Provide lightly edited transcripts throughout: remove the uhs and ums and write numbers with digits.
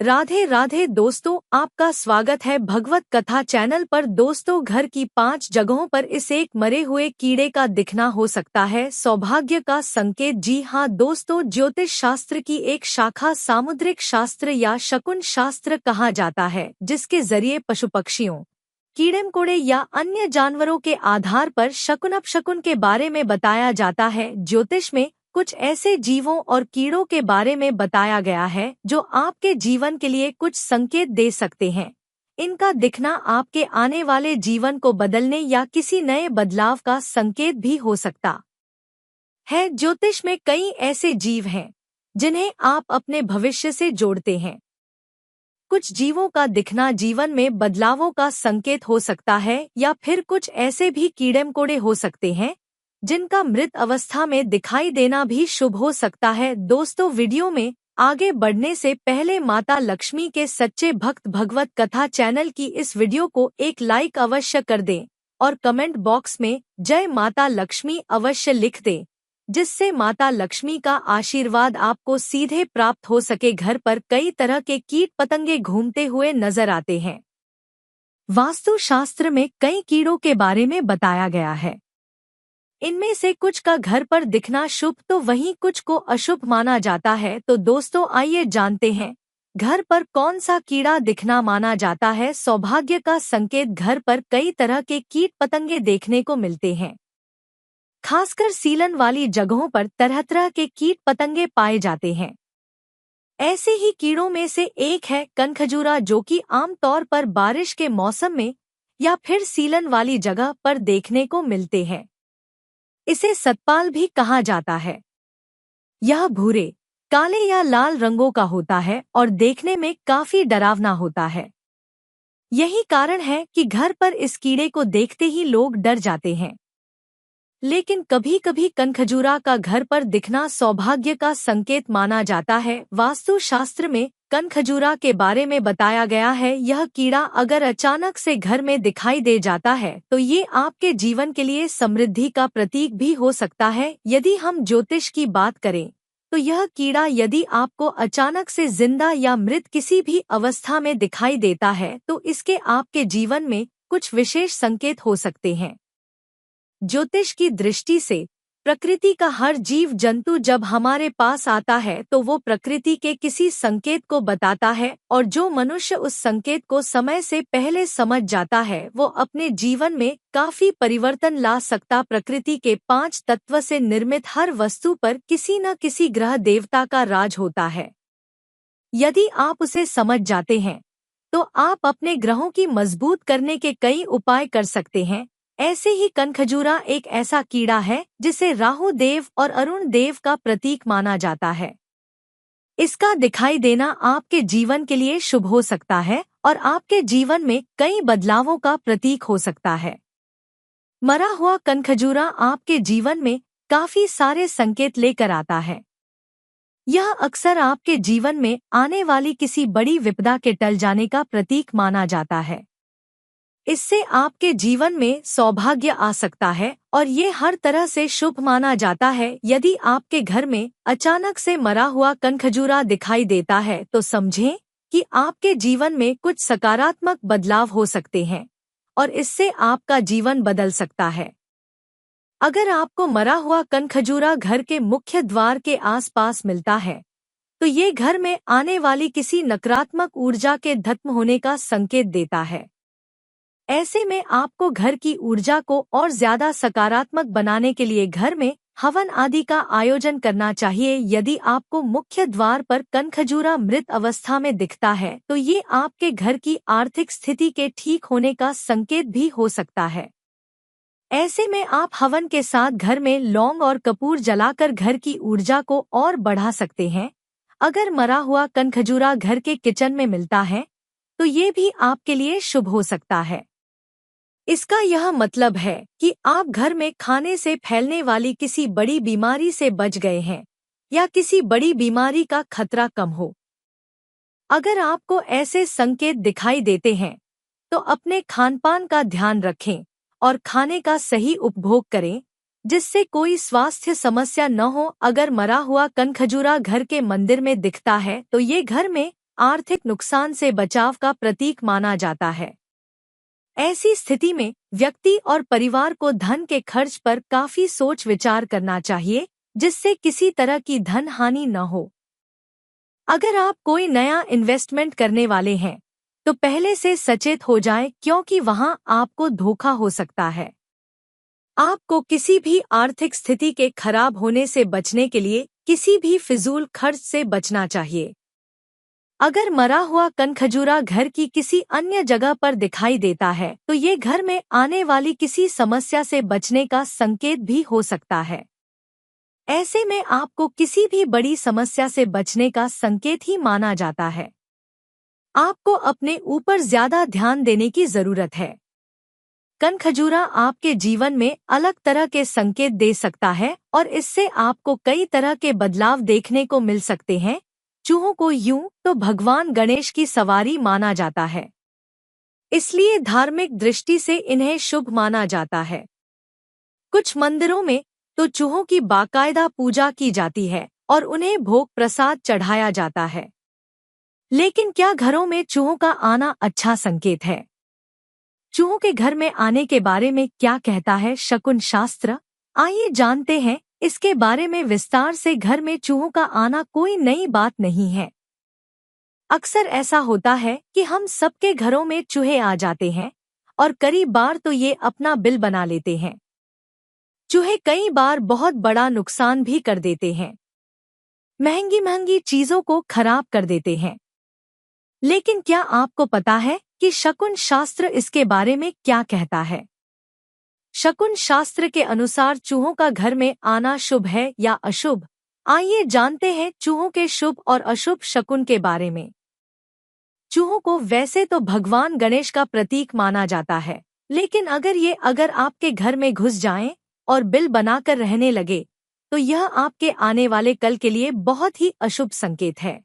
राधे राधे दोस्तों, आपका स्वागत है भगवत कथा चैनल पर। दोस्तों, घर की 5 जगहों पर इस एक मरे हुए कीड़े का दिखना हो सकता है सौभाग्य का संकेत। जी हाँ दोस्तों, ज्योतिष शास्त्र की एक शाखा सामुद्रिक शास्त्र या शकुन शास्त्र कहा जाता है, जिसके जरिए पशु पक्षियों, कीड़े मकोड़े या अन्य जानवरों के आधार पर शकुन अपशकुन के बारे में बताया जाता है। ज्योतिष में कुछ ऐसे जीवों और कीड़ों के बारे में बताया गया है जो आपके जीवन के लिए कुछ संकेत दे सकते हैं। इनका दिखना आपके आने वाले जीवन को बदलने या किसी नए बदलाव का संकेत भी हो सकता है। ज्योतिष में कई ऐसे जीव हैं जिन्हें आप अपने भविष्य से जोड़ते हैं। कुछ जीवों का दिखना जीवन में बदलावों का संकेत हो सकता है, या फिर कुछ ऐसे भी कीड़े मकोड़े हो सकते हैं जिनका मृत अवस्था में दिखाई देना भी शुभ हो सकता है। दोस्तों, वीडियो में आगे बढ़ने से पहले माता लक्ष्मी के सच्चे भक्त भगवत कथा चैनल की इस वीडियो को एक लाइक अवश्य कर दें और कमेंट बॉक्स में जय माता लक्ष्मी अवश्य लिख दें, जिससे माता लक्ष्मी का आशीर्वाद आपको सीधे प्राप्त हो सके। घर पर कई तरह के कीट पतंगे घूमते हुए नजर आते हैं। वास्तु शास्त्र में कई कीड़ों के बारे में बताया गया है। इनमें से कुछ का घर पर दिखना शुभ तो वहीं कुछ को अशुभ माना जाता है। तो दोस्तों, आइए जानते हैं घर पर कौन सा कीड़ा दिखना माना जाता है सौभाग्य का संकेत। घर पर कई तरह के कीट पतंगे देखने को मिलते हैं। खासकर सीलन वाली जगहों पर तरह तरह के कीट पतंगे पाए जाते हैं। ऐसे ही कीड़ों में से एक है कनखजूरा, जो कि आमतौर पर बारिश के मौसम में या फिर सीलन वाली जगह पर देखने को मिलते हैं। इसे सतपाल भी कहा जाता है। यह भूरे, काले या लाल रंगों का होता है और देखने में काफी डरावना होता है। यही कारण है कि घर पर इस कीड़े को देखते ही लोग डर जाते हैं। लेकिन कभी कभी कनखजूरा का घर पर दिखना सौभाग्य का संकेत माना जाता है। वास्तु शास्त्र में कनखजूरा के बारे में बताया गया है, यह कीड़ा अगर अचानक से घर में दिखाई दे जाता है तो ये आपके जीवन के लिए समृद्धि का प्रतीक भी हो सकता है। यदि हम ज्योतिष की बात करें तो यह कीड़ा यदि आपको अचानक से जिंदा या मृत किसी भी अवस्था में दिखाई देता है तो इसके आपके जीवन में कुछ विशेष संकेत हो सकते हैं। ज्योतिष की दृष्टि से प्रकृति का हर जीव जंतु जब हमारे पास आता है तो वो प्रकृति के किसी संकेत को बताता है, और जो मनुष्य उस संकेत को समय से पहले समझ जाता है वो अपने जीवन में काफी परिवर्तन ला सकता। प्रकृति के 5 तत्व से निर्मित हर वस्तु पर किसी न किसी ग्रह देवता का राज होता है। यदि आप उसे समझ जाते हैं तो आप अपने ग्रहों की मजबूत करने के कई उपाय कर सकते हैं। ऐसे ही कनखजूरा एक ऐसा कीड़ा है जिसे राहु देव और अरुण देव का प्रतीक माना जाता है। इसका दिखाई देना आपके जीवन के लिए शुभ हो सकता है और आपके जीवन में कई बदलावों का प्रतीक हो सकता है। मरा हुआ कनखजूरा आपके जीवन में काफी सारे संकेत लेकर आता है। यह अक्सर आपके जीवन में आने वाली किसी बड़ी विपदा के टल जाने का प्रतीक माना जाता है। इससे आपके जीवन में सौभाग्य आ सकता है और ये हर तरह से शुभ माना जाता है। यदि आपके घर में अचानक से मरा हुआ कनखजूरा दिखाई देता है तो समझें कि आपके जीवन में कुछ सकारात्मक बदलाव हो सकते हैं और इससे आपका जीवन बदल सकता है। अगर आपको मरा हुआ कनखजूरा घर के मुख्य द्वार के आसपास मिलता है तो ये घर में आने वाली किसी नकारात्मक ऊर्जा के खत्म होने का संकेत देता है। ऐसे में आपको घर की ऊर्जा को और ज्यादा सकारात्मक बनाने के लिए घर में हवन आदि का आयोजन करना चाहिए। यदि आपको मुख्य द्वार पर कनखजूरा मृत अवस्था में दिखता है तो ये आपके घर की आर्थिक स्थिति के ठीक होने का संकेत भी हो सकता है। ऐसे में आप हवन के साथ घर में लौंग और कपूर जलाकर घर की ऊर्जा को और बढ़ा सकते हैं। अगर मरा हुआ कनखजूरा घर के किचन में मिलता है तो ये भी आपके लिए शुभ हो सकता है। इसका यह मतलब है कि आप घर में खाने से फैलने वाली किसी बड़ी बीमारी से बच गए हैं या किसी बड़ी बीमारी का खतरा कम हो। अगर आपको ऐसे संकेत दिखाई देते हैं तो अपने खानपान का ध्यान रखें और खाने का सही उपभोग करें, जिससे कोई स्वास्थ्य समस्या न हो। अगर मरा हुआ कनखजूरा घर के मंदिर में दिखता है तो ये घर में आर्थिक नुकसान से बचाव का प्रतीक माना जाता है। ऐसी स्थिति में व्यक्ति और परिवार को धन के खर्च पर काफी सोच विचार करना चाहिए, जिससे किसी तरह की धन हानि न हो। अगर आप कोई नया इन्वेस्टमेंट करने वाले हैं, तो पहले से सचेत हो जाएं, क्योंकि वहां आपको धोखा हो सकता है। आपको किसी भी आर्थिक स्थिति के खराब होने से बचने के लिए किसी भी फिजूल खर्च से बचना चाहिए। अगर मरा हुआ कनखजूरा घर की किसी अन्य जगह पर दिखाई देता है, तो ये घर में आने वाली किसी समस्या से बचने का संकेत भी हो सकता है। ऐसे में आपको किसी भी बड़ी समस्या से बचने का संकेत ही माना जाता है। आपको अपने ऊपर ज्यादा ध्यान देने की जरूरत है। कनखजूरा आपके जीवन में अलग तरह के संकेत दे सकता है और इससे आपको कई तरह के बदलाव देखने को मिल सकते हैं। चूहों को यूं तो भगवान गणेश की सवारी माना जाता है, इसलिए धार्मिक दृष्टि से इन्हें शुभ माना जाता है। कुछ मंदिरों में तो चूहों की बाकायदा पूजा की जाती है और उन्हें भोग प्रसाद चढ़ाया जाता है। लेकिन क्या घरों में चूहों का आना अच्छा संकेत है? चूहों के घर में आने के बारे में क्या कहता है शकुन शास्त्र? आइए जानते हैं इसके बारे में विस्तार से। घर में चूहों का आना कोई नई बात नहीं है। अक्सर ऐसा होता है कि हम सबके घरों में चूहे आ जाते हैं और कई बार तो ये अपना बिल बना लेते हैं। चूहे कई बार बहुत बड़ा नुकसान भी कर देते हैं, महंगी महंगी चीजों को खराब कर देते हैं। लेकिन क्या आपको पता है कि शकुन शास्त्र इसके बारे में क्या कहता है? शकुन शास्त्र के अनुसार चूहों का घर में आना शुभ है या अशुभ? आइए जानते हैं चूहों के शुभ और अशुभ शकुन के बारे में। चूहों को वैसे तो भगवान गणेश का प्रतीक माना जाता है, लेकिन अगर आपके घर में घुस जाएं और बिल बनाकर रहने लगे, तो यह आपके आने वाले कल के लिए बहुत ही अशुभ संकेत है।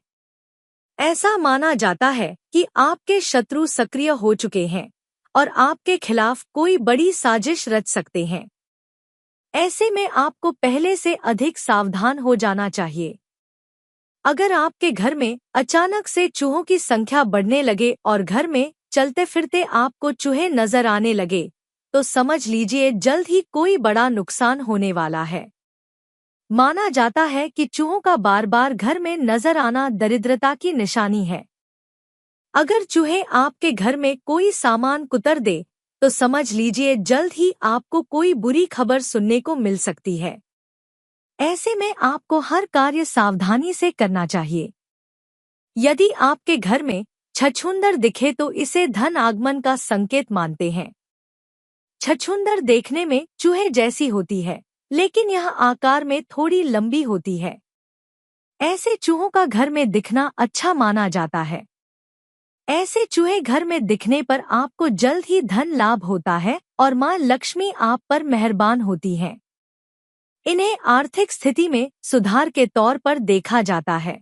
ऐसा माना जाता है कि आपके शत्रु सक्रिय हो चुके हैं और आपके खिलाफ कोई बड़ी साजिश रच सकते हैं। ऐसे में आपको पहले से अधिक सावधान हो जाना चाहिए। अगर आपके घर में अचानक से चूहों की संख्या बढ़ने लगे और घर में चलते फिरते आपको चूहे नजर आने लगे, तो समझ लीजिए जल्द ही कोई बड़ा नुकसान होने वाला है। माना जाता है कि चूहों का बार बार घर में नजर आना दरिद्रता की निशानी है। अगर चूहे आपके घर में कोई सामान कुतर दे, तो समझ लीजिए जल्द ही आपको कोई बुरी खबर सुनने को मिल सकती है। ऐसे में आपको हर कार्य सावधानी से करना चाहिए। यदि आपके घर में छछूंदर दिखे तो इसे धन आगमन का संकेत मानते हैं। छछूंदर देखने में चूहे जैसी होती है, लेकिन यह आकार में थोड़ी लंबी होती है। ऐसे चूहों का घर में दिखना अच्छा माना जाता है। ऐसे चूहे घर में दिखने पर आपको जल्द ही धन लाभ होता है और मां लक्ष्मी आप पर मेहरबान होती हैं। इन्हें आर्थिक स्थिति में सुधार के तौर पर देखा जाता है।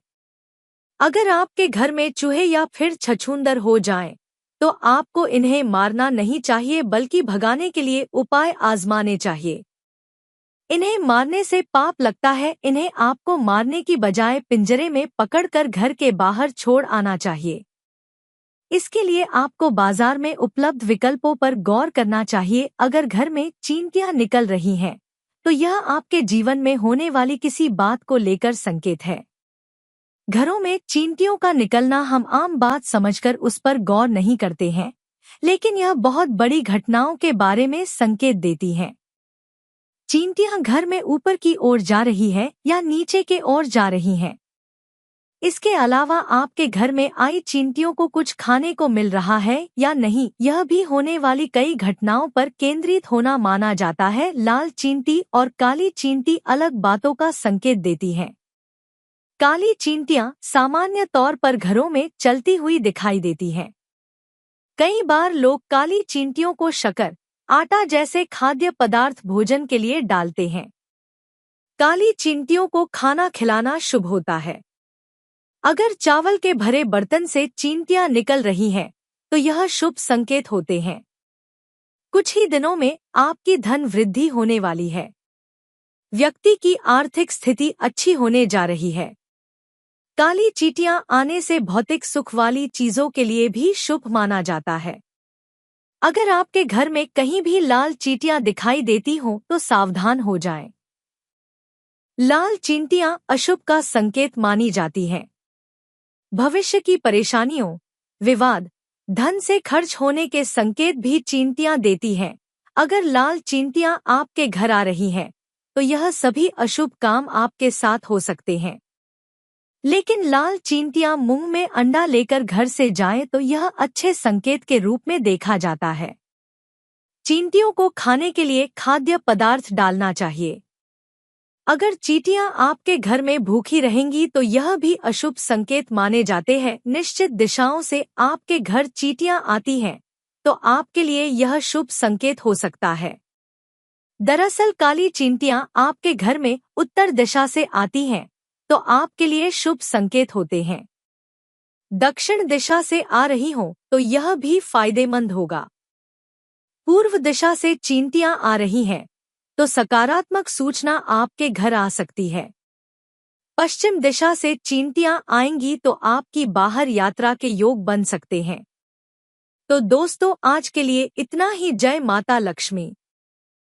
अगर आपके घर में चूहे या फिर छछूंदर हो जाएं, तो आपको इन्हें मारना नहीं चाहिए, बल्कि भगाने के लिए उपाय आजमाने चाहिए। इन्हें मारने से पाप लगता है। इन्हें आपको मारने की बजाय पिंजरे में पकड़कर घर के बाहर छोड़ आना चाहिए। इसके लिए आपको बाजार में उपलब्ध विकल्पों पर गौर करना चाहिए। अगर घर में चींटियां निकल रही हैं, तो यह आपके जीवन में होने वाली किसी बात को लेकर संकेत है। घरों में चींटियों का निकलना हम आम बात समझकर उस पर गौर नहीं करते हैं, लेकिन यह बहुत बड़ी घटनाओं के बारे में संकेत देती हैं। चींटियां घर में ऊपर की ओर जा रही है या नीचे के ओर जा रही हैं। इसके अलावा आपके घर में आई चींटियों को कुछ खाने को मिल रहा है या नहीं, यह भी होने वाली कई घटनाओं पर केंद्रित होना माना जाता है। लाल चींटी और काली चींटी अलग बातों का संकेत देती हैं। काली चींटियां सामान्य तौर पर घरों में चलती हुई दिखाई देती हैं। कई बार लोग काली चींटियों को शक्कर, आटा जैसे खाद्य पदार्थ भोजन के लिए डालते हैं। काली चींटियों को खाना खिलाना शुभ होता है। अगर चावल के भरे बर्तन से चींटियां निकल रही हैं, तो यह शुभ संकेत होते हैं। कुछ ही दिनों में आपकी धन वृद्धि होने वाली है। व्यक्ति की आर्थिक स्थिति अच्छी होने जा रही है। काली चींटियां आने से भौतिक सुख वाली चीजों के लिए भी शुभ माना जाता है। अगर आपके घर में कहीं भी लाल चींटियां दिखाई देती हों तो सावधान हो जाएं। लाल चींटियां अशुभ का संकेत मानी जाती हैं। भविष्य की परेशानियों, विवाद, धन से खर्च होने के संकेत भी चींटियां देती हैं। अगर लाल चींटियां आपके घर आ रही हैं, तो यह सभी अशुभ काम आपके साथ हो सकते हैं। लेकिन लाल चींटियां मुंह में अंडा लेकर घर से जाएं तो यह अच्छे संकेत के रूप में देखा जाता है। चींटियों को खाने के लिए खाद्य पदार्थ डालना चाहिए। अगर चींटियां आपके घर में भूखी रहेंगी तो यह भी अशुभ संकेत माने जाते हैं। निश्चित दिशाओं से आपके घर चींटियां आती हैं तो आपके लिए यह शुभ संकेत हो सकता है। दरअसल काली चींटियां आपके घर में उत्तर दिशा से आती हैं तो आपके लिए शुभ संकेत होते हैं। दक्षिण दिशा से आ रही हों तो यह भी फायदेमंद होगा। पूर्व दिशा से चींटियां आ रही हैं तो सकारात्मक सूचना आपके घर आ सकती है। पश्चिम दिशा से चींटियां आएंगी तो आपकी बाहर यात्रा के योग बन सकते हैं। तो दोस्तों आज के लिए इतना ही। जय माता लक्ष्मी।